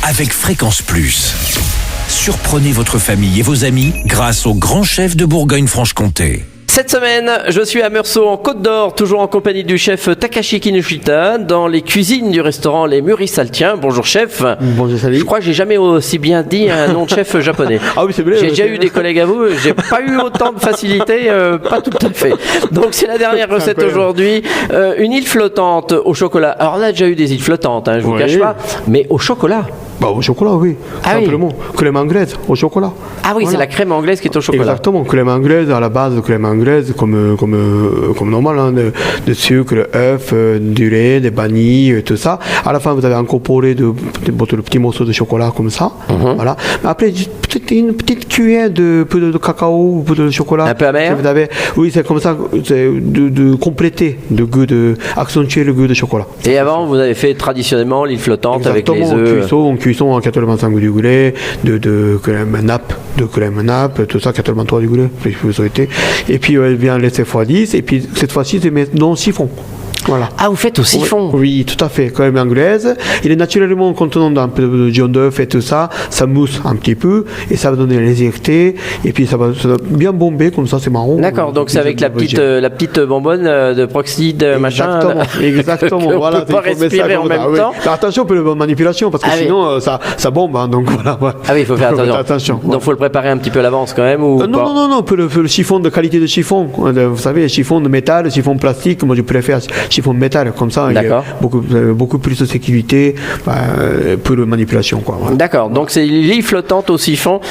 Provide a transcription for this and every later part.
avec Fréquence Plus. Surprenez votre famille et vos amis grâce au grand chef de Bourgogne-Franche-Comté. Cette semaine, je suis à Meursault en Côte d'Or, toujours en compagnie du chef Takashi Kinoshita, dans les cuisines du restaurant Les Mûris-Saltiens. Bonjour chef. Bonjour Sally. Je crois que j'ai jamais aussi bien dit un nom de chef japonais. Ah oui, c'est vrai. J'ai déjà eu des collègues à vous, j'ai pas eu autant de facilité, pas tout à fait. Donc c'est la dernière recette aujourd'hui, une île flottante au chocolat. Alors là, j'ai déjà eu des îles flottantes, je vous cache pas, mais au chocolat. Bah, au chocolat, oui. Ah simplement. Oui. Crème anglaise au chocolat. Ah oui, voilà. C'est la crème anglaise qui est au chocolat. Exactement, crème anglaise à la base de crème anglaise comme normal, de sucre, œufs, du lait, des vanilles, tout ça. À la fin, vous avez incorporé des petits morceaux de chocolat comme ça. Voilà. Après, une petite cuillère de poudre de cacao ou poudre de chocolat. Un peu amer. Oui, c'est comme ça, c'est de compléter le goût, accentuer le goût de chocolat. Et avant, vous avez fait traditionnellement l'île flottante. Exactement, avec les œufs. En cuisson à 85 degrés, de crème nappe, tout ça, 83 degrés, si vous souhaitez. Et puis, elle vient laisser refroidir. Et puis, cette fois-ci, c'est dans le siphon. Voilà. Ah, vous faites au siphon? Oui, tout à fait. Crème anglaise. Il est naturellement contenant d'un peu de jaune d'œuf et tout ça. Ça mousse un petit peu et ça va donner la légèreté. Et puis ça va bien bomber comme ça, c'est marrant. D'accord. Donc c'est avec la petite bonbonne de Proxide machin. Exactement. Voilà. On peut pas respirer en même temps. Oui. Attention pour la manipulation parce que sinon ça bombe. Donc voilà. Ouais. Ah oui, il faut faire attention. Donc il faut le préparer un petit peu à l'avance quand même ou Non. Pour le chiffon de qualité de chiffon. Vous savez, chiffon de métal, chiffon plastique. Moi, je préfère chiffon métal, comme ça, il y a beaucoup plus de sécurité pour la manipulation. Voilà. D'accord, donc c'est l'île flottante au siphon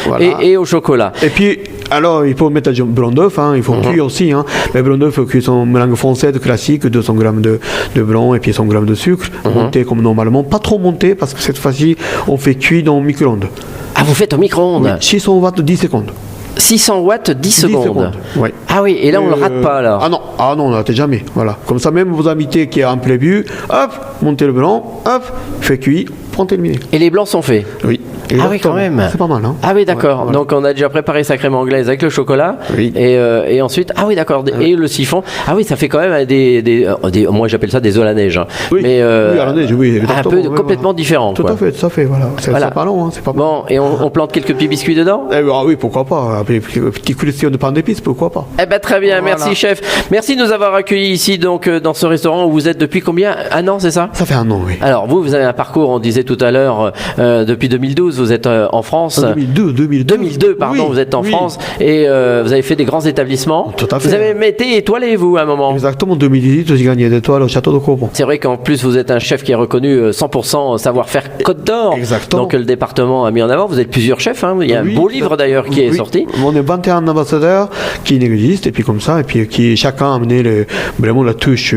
et au chocolat. Et puis, alors, il faut mettre un blanc d'œuf, il faut cuire aussi. Le blanc d'œuf, cuisson mélange française classique, 200 g de blanc et puis 100 g de sucre, monté comme normalement, pas trop monté parce que cette fois-ci, on fait cuire dans le micro-ondes. Ah, vous faites au micro-ondes? Oui, 600 watts, 10 secondes. 600 watts, 10 secondes. Oui. Ah oui, et là on ne le rate pas alors. Ah non, on ne rate jamais. Voilà. Comme ça, même vos invités qui est en prévu, hop, montez le blanc, hop, fait cuire, pour terminer. Et les blancs sont faits? Oui. Ah oui, quand même. C'est pas mal. Ah oui, d'accord. Ouais. Donc on a déjà préparé sa crème anglaise avec le chocolat. Oui. Et ensuite, ah oui, d'accord. Et le siphon. Ah oui, ça fait quand même des moi j'appelle ça des œufs à la neige. Oui. Mais à la neige, oui. Un peu complètement différent. Tout à fait, voilà. C'est pas long, c'est pas. Bon, et on plante quelques petits biscuits dedans? Oui, pourquoi pas. Après, petit cuisson de pain d'épices, pourquoi pas. Eh ben très bien, merci chef. Merci de nous avoir accueillis ici donc dans ce restaurant où vous êtes depuis combien? Un an, c'est ça? Ça fait un an, oui. Alors vous avez un parcours, on disait tout à l'heure, depuis 2012, vous êtes en France. 2002, pardon, vous êtes en France et vous avez fait des grands établissements. Tout à fait. Vous avez été étoilé, vous, à un moment. Exactement, 2018, j'ai gagné l'étoile au Château de Corbon. C'est vrai qu'en plus, vous êtes un chef qui est reconnu 100% savoir-faire Côte d'Or. Exactement. Donc le département a mis en avant. Vous êtes plusieurs chefs. Il y a un beau livre d'ailleurs qui est sorti. On est 21 ambassadeurs qui existent et puis comme ça, et puis qui chacun a amené vraiment la touche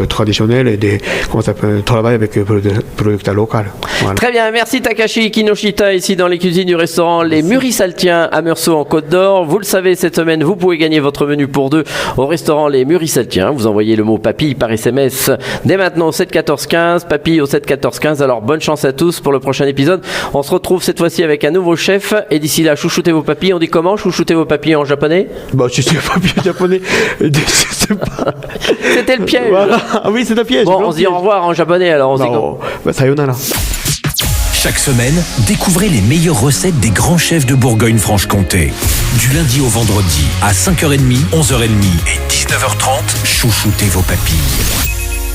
traditionnelle et travail avec le producteur local. Voilà. Très bien, merci Takashi Kinoshita ici dans les cuisines du restaurant Les Mûris-Saltiens à Meursault en Côte d'Or. Vous le savez, cette semaine, vous pouvez gagner votre menu pour deux au restaurant Les Mûris-Saltiens. Vous envoyez le mot papille par SMS dès maintenant au 7 14 15, papille au 7 14 15. Alors bonne chance à tous pour le prochain épisode. On se retrouve cette fois-ci avec un nouveau chef et d'ici là, chouchoutez vos papilles. On dit comment chouchoutez vos papilles en japonais? Je sais pas bien japonais. Je sais pas. C'était le piège. Voilà. Ah oui, c'est le piège. Bon, on se dit au revoir en japonais alors. On se dit sayonara. Chaque semaine, découvrez les meilleures recettes des grands chefs de Bourgogne-Franche-Comté. Du lundi au vendredi, à 5h30, 11h30 et 19h30, chouchoutez vos papilles.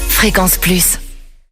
Fréquence Plus.